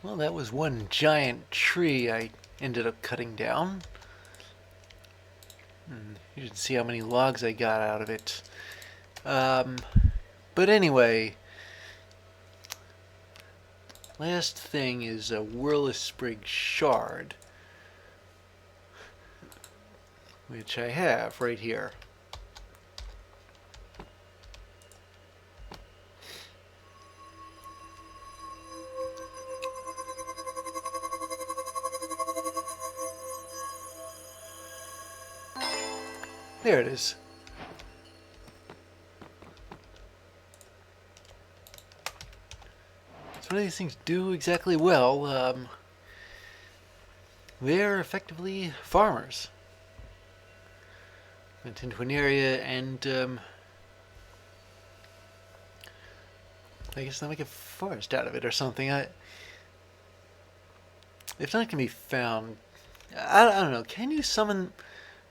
Well, that was one giant tree I ended up cutting down. You should see how many logs I got out of it. Um, but anyway, last thing is a Whirlisprig shard, which I have right here. There it is. So what do these things do exactly well? They're effectively farmers. Went into an area and I guess they'll make a forest out of it or something. If none can be found, I don't know. Can you summon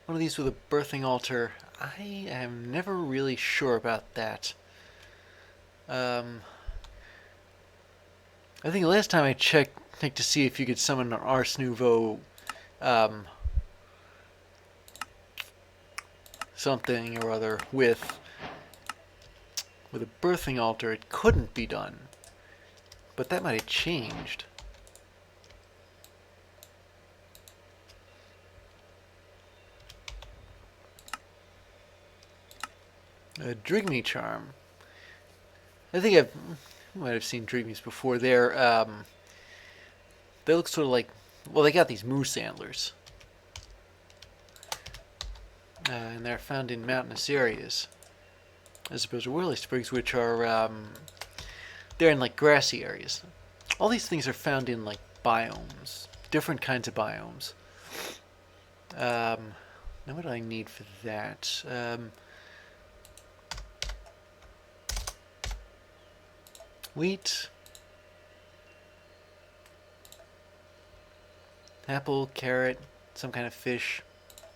one of these with a birthing altar? I am never really sure about that. I think last time I checked to see if you could summon an Ars Nouveau something or other with a birthing altar, it couldn't be done. But that might have changed. A Drigme charm. I think I might have seen Drigmes before. They look sort of like, well, they got these moose antlers. And they're found in mountainous areas, as opposed to Whirlisprigs, which are, they're in like grassy areas. All these things are found in like biomes, different kinds of biomes. Now what do I need for that? Wheat, apple, carrot, some kind of fish,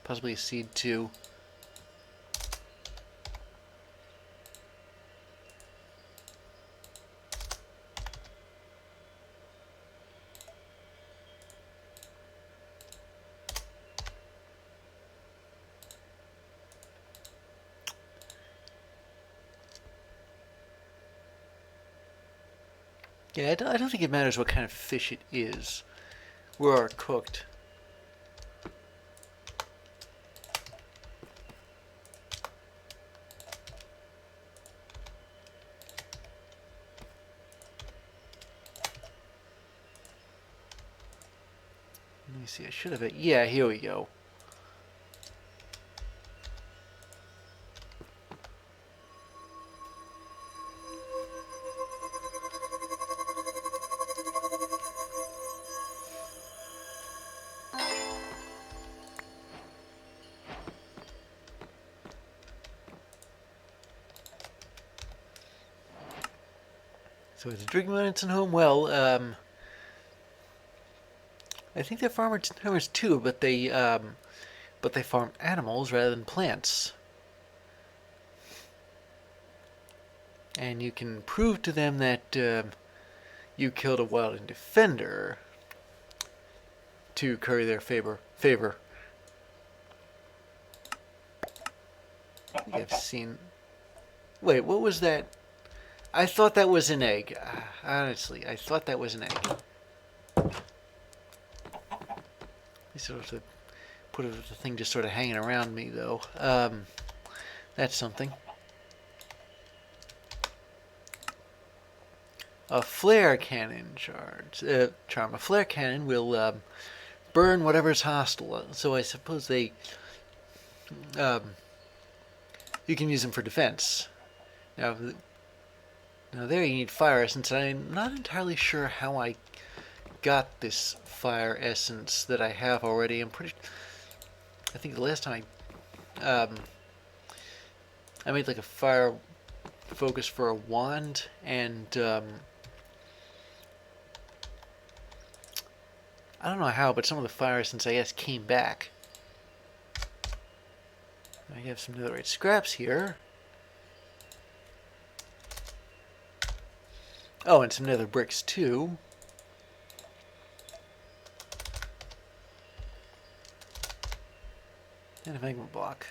possibly a seed too. Yeah, I don't think it matters what kind of fish it is, raw or cooked. Let me see, I should have it. Yeah, here we go. So it's Drigmans and home. Well, I think they're farmers too, but they farm animals rather than plants. And you can prove to them that you killed a wildling defender to curry their favor. I think I've seen. Wait, what was that? I thought that was an egg. Honestly, I thought that was an egg. I sort of have to put the thing just sort of hanging around me, though. That's something. A flare cannon charm. A flare cannon will burn whatever's hostile. So I suppose you can use them for defense. Now there you need fire essence. I'm not entirely sure how I got this fire essence that I have already. I think the last time I made like a fire focus for a wand, and I don't know how, but some of the fire essence I guess came back. I have some netherite scraps here. Oh, and some nether bricks too. a magma block.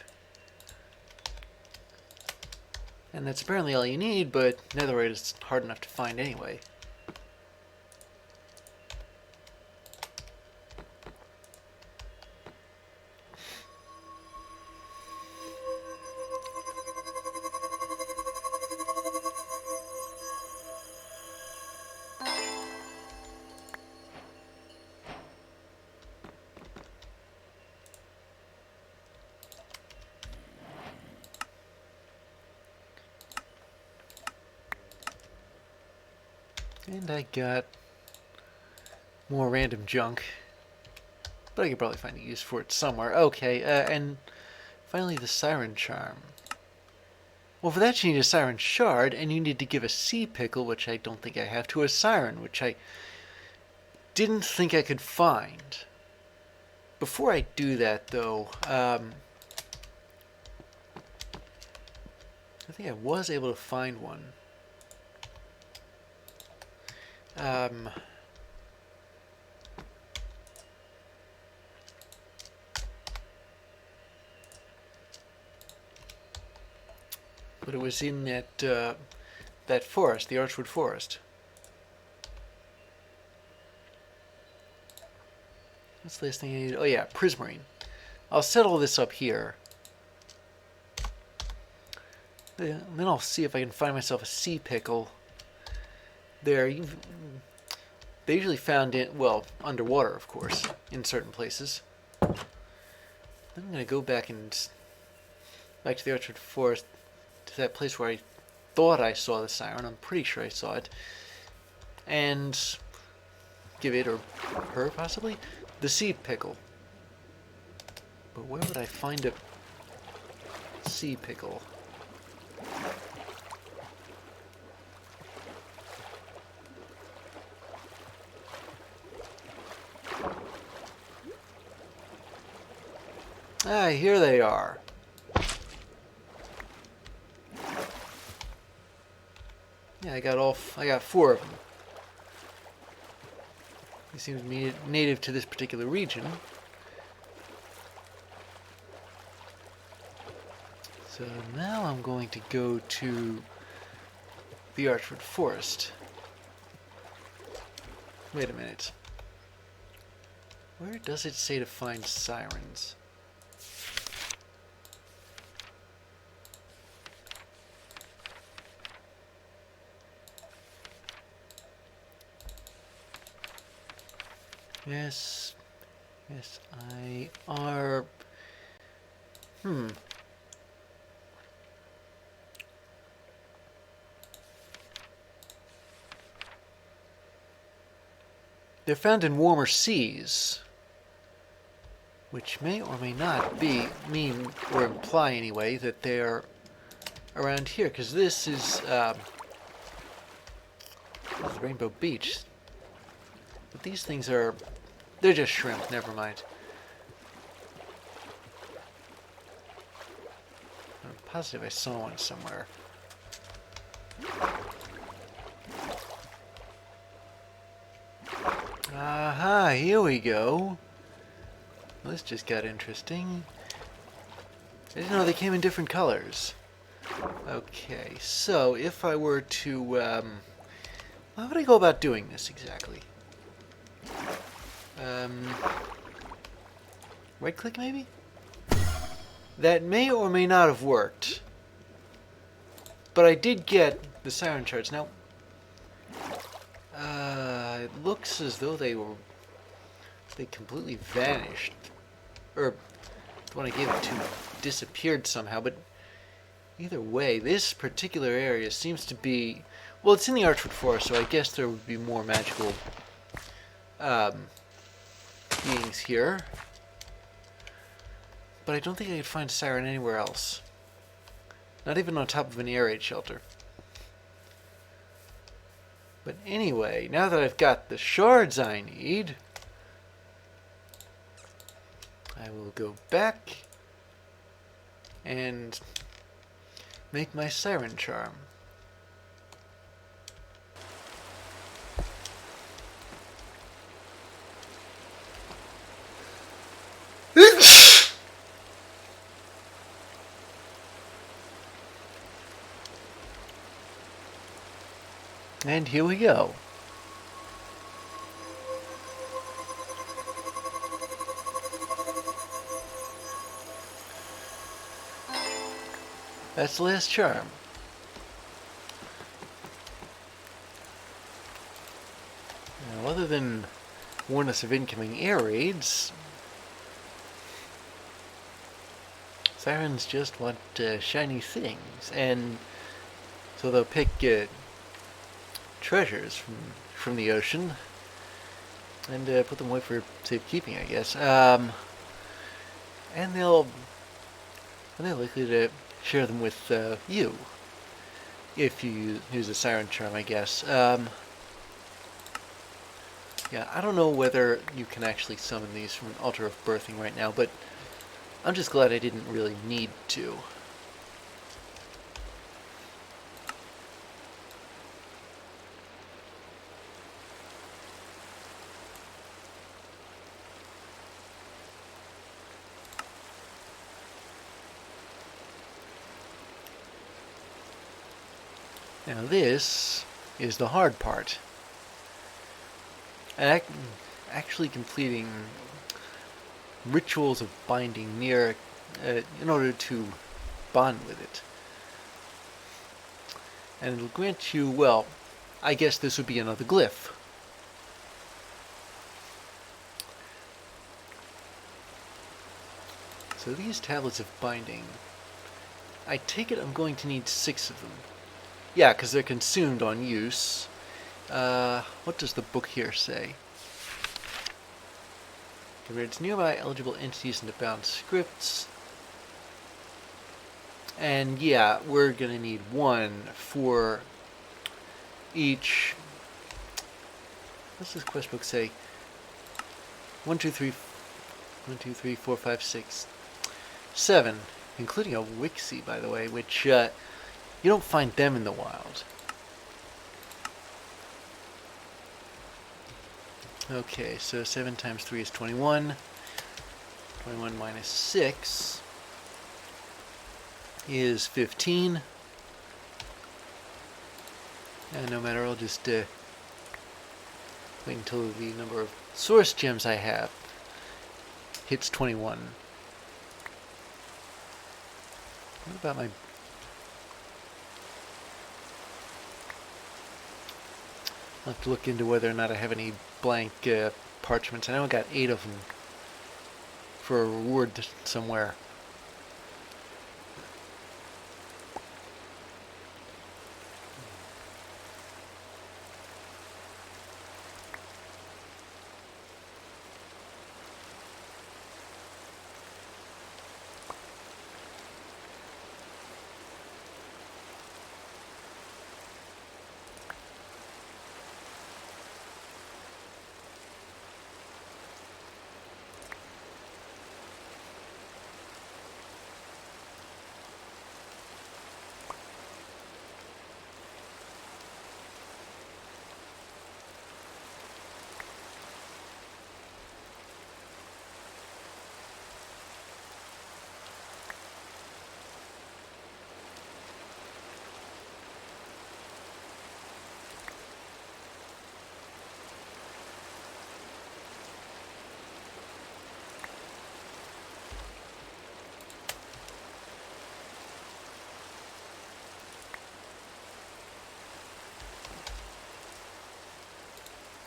And that's apparently all you need, but netherite is hard enough to find anyway. And I got more random junk, but I could probably find a use for it somewhere. Okay, and finally the Siren Charm. Well, for that you need a Siren Shard, and you need to give a Sea Pickle, which I don't think I have, to a Siren, which I didn't think I could find. Before I do that, though, I think I was able to find one. But it was in that forest, the Archwood Forest. What's the last thing I need? Oh yeah, Prismarine. I'll set all this up here. Then I'll see if I can find myself a Sea Pickle. They're usually found in, well, underwater, of course, in certain places. I'm going to go back to the Archwood Forest, to that place where I thought I saw the siren. I'm pretty sure I saw it. And give it, or her possibly, the Sea Pickle. But where would I find a Sea Pickle? Ah, here they are. Yeah, I got 4 of them. They seem to be native to this particular region. So now I'm going to go to the Archwood Forest. Wait a minute. Where does it say to find sirens? Yes, I are. They're found in warmer seas, which may or may not mean or imply anyway that they're around here, because this is Rainbow Beach. But these things they're just shrimp, never mind. I'm positive I saw one somewhere. Aha, here we go. Well, this just got interesting. I didn't know they came in different colors. Okay, so if I were to, how would I go about doing this exactly? Right click maybe? That may or may not have worked. But I did get the siren charts. Now, it looks as though they completely vanished. Or the one I gave it to disappeared somehow, but either way, this particular area seems to be, well, it's in the Archwood Forest, so I guess there would be more magical beings here. But I don't think I could find a siren anywhere else. Not even on top of an air raid shelter. But anyway, now that I've got the shards I need, I will go back and make my siren charm. And here we go. That's the last charm. Now, other than warn us of incoming air raids, sirens just want shiny things, and so they'll pick treasures from the ocean and put them away for safekeeping, I guess. And they're likely to share them with you if you use a siren charm, I guess. Yeah, I don't know whether you can actually summon these from an altar of birthing right now, but I'm just glad I didn't really need to. Now this is the hard part. Actually completing rituals of binding near in order to bond with it. And it'll grant you, well, I guess this would be another glyph. So these tablets of binding, I take it I'm going to need 6 of them. Yeah, because they're consumed on use. What does the book here say? Converts nearby eligible entities into bound scripts. And yeah, we're going to need 1 for each. What's this quest book say? 1, 2, 3, 4, 5, 6, 7, including a Wixie, by the way, which you don't find them in the wild. Okay, so 7 times 3 is 21. 21 minus 6 is 15. And no matter, I'll just wait until the number of source gems I have hits 21. What about my... I'll have to look into whether or not I have any blank parchments. I know I got 8 of them for a reward somewhere.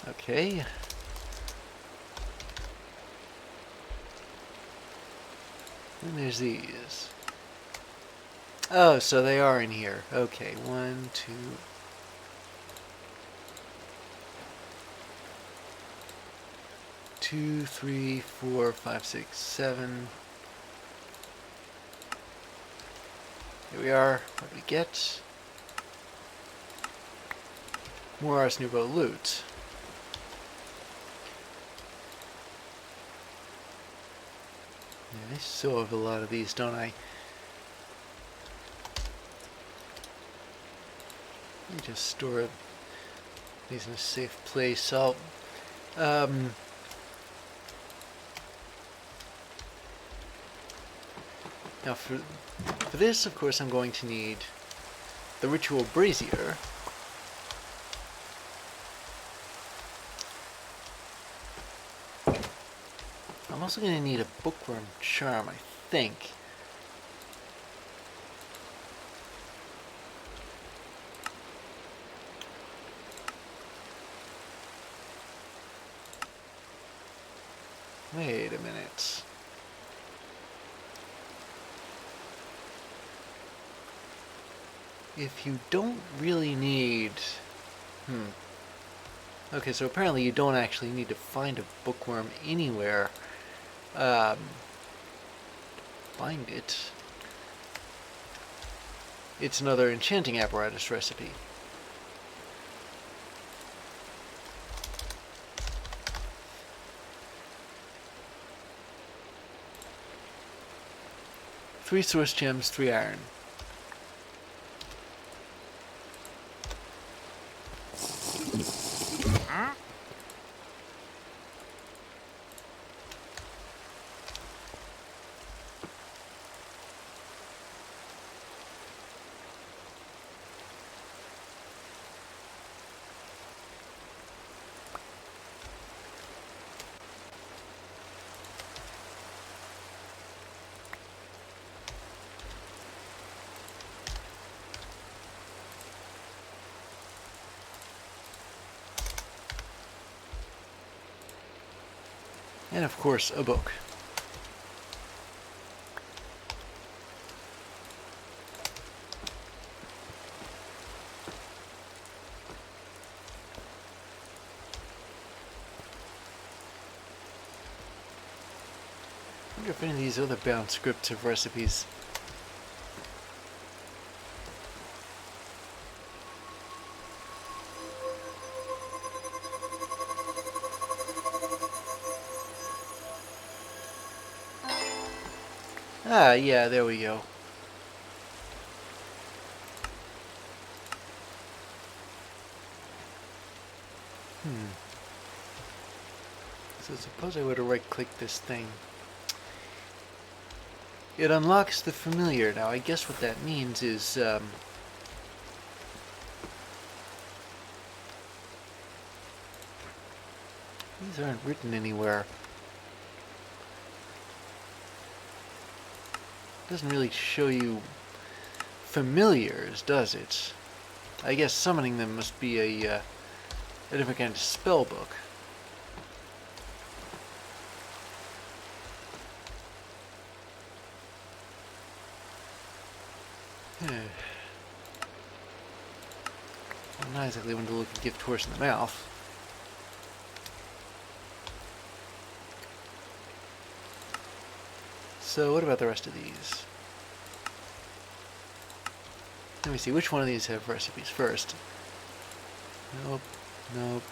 Okay. And there's these. Oh, so they are in here. Okay, 1, 2. Two, 3, 4, 5, 6, 7. Here we are. What do we get? More Ars Nouveau loot. Yeah, I still have a lot of these, don't I? Let me just store these in a safe place. So, now for this, of course, I'm going to need the ritual brazier. also going to need a bookworm charm, I think. Wait a minute. If you don't really need... Okay, so apparently you don't actually need to find a bookworm anywhere. Find it. It's another enchanting apparatus recipe. Three source gems, 3 iron. And of course, a book. I wonder if any of these other bound scripts have recipes. Ah, yeah, there we go. So suppose I were to right-click this thing. It unlocks the familiar. Now, I guess what that means is, these aren't written anywhere. Doesn't really show you familiars, does it? I guess summoning them must be a different kind of spell book. Not exactly one to look a gift horse in the mouth. So what about the rest of these? Let me see, which one of these have recipes first? Nope, nope.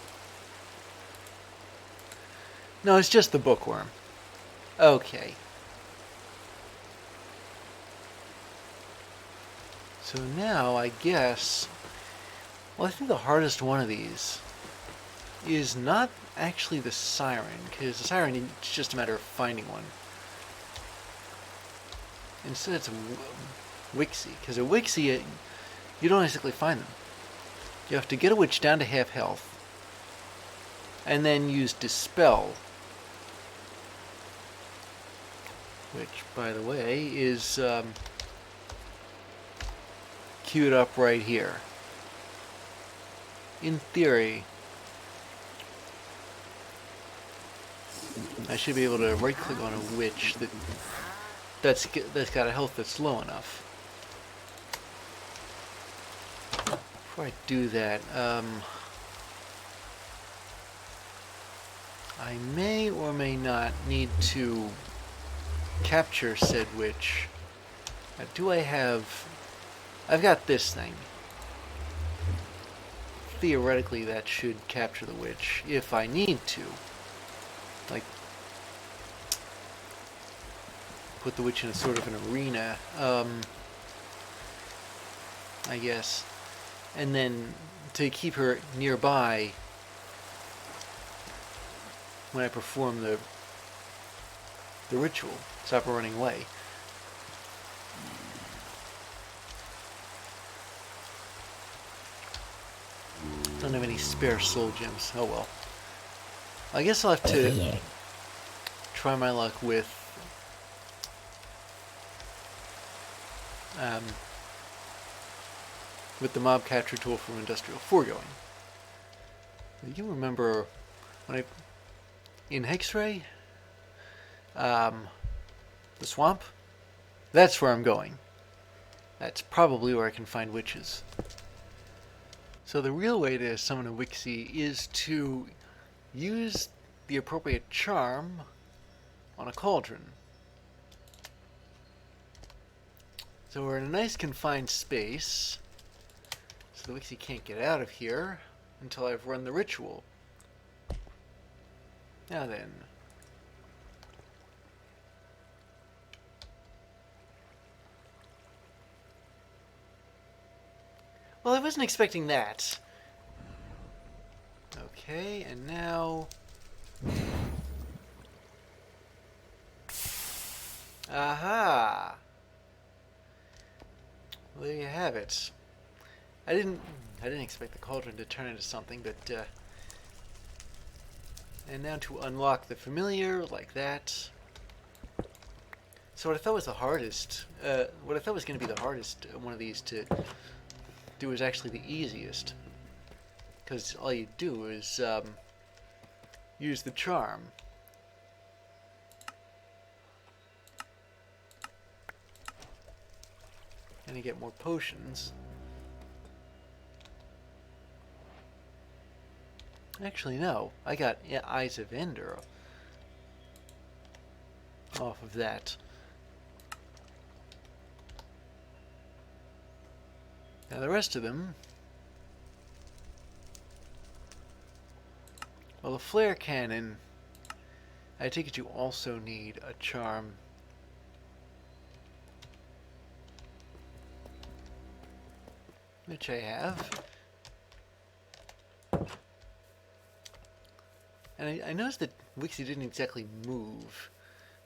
No, it's just the bookworm. Okay. So now, I guess... Well, I think the hardest one of these is not actually the siren, because the siren, it's just a matter of finding one. Instead, it's a Wixie, because a Wixie, you don't exactly find them. You have to get a witch down to half health, and then use Dispel, which, by the way, is queued up right here. In theory, I should be able to right-click on a witch that's got a health that's low enough. Before I do that, I may or may not need to capture said witch. Now, do I have... I've got this thing. Theoretically, that should capture the witch if I need to. Like, put the witch in a sort of an arena, I guess. And then to keep her nearby when I perform the ritual. Stop her running away. Don't have any spare soul gems. Oh well. I guess I'll have to try my luck with um, the mob capture tool from Industrial Foregoing. You remember when in X-Ray, the swamp? That's where I'm going. That's probably where I can find witches. So the real way to summon a Wixie is to use the appropriate charm on a cauldron. So we're in a nice confined space, so the Wixie can't get out of here until I've run the ritual. Now then. Well, I wasn't expecting that. Okay, and now... Aha! Well, there you have it. I didn't expect the cauldron to turn into something, but and now to unlock the familiar like that. So what I thought was the hardest, what I thought was going to be the hardest one of these to do is actually the easiest, because all you do is use the charm. And you get more potions. Actually, no. I got Eyes of Ender off of that. Now the rest of them... Well, the flare cannon, I take it you also need a charm. Which I have. And I noticed that Wixie didn't exactly move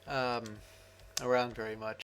around very much.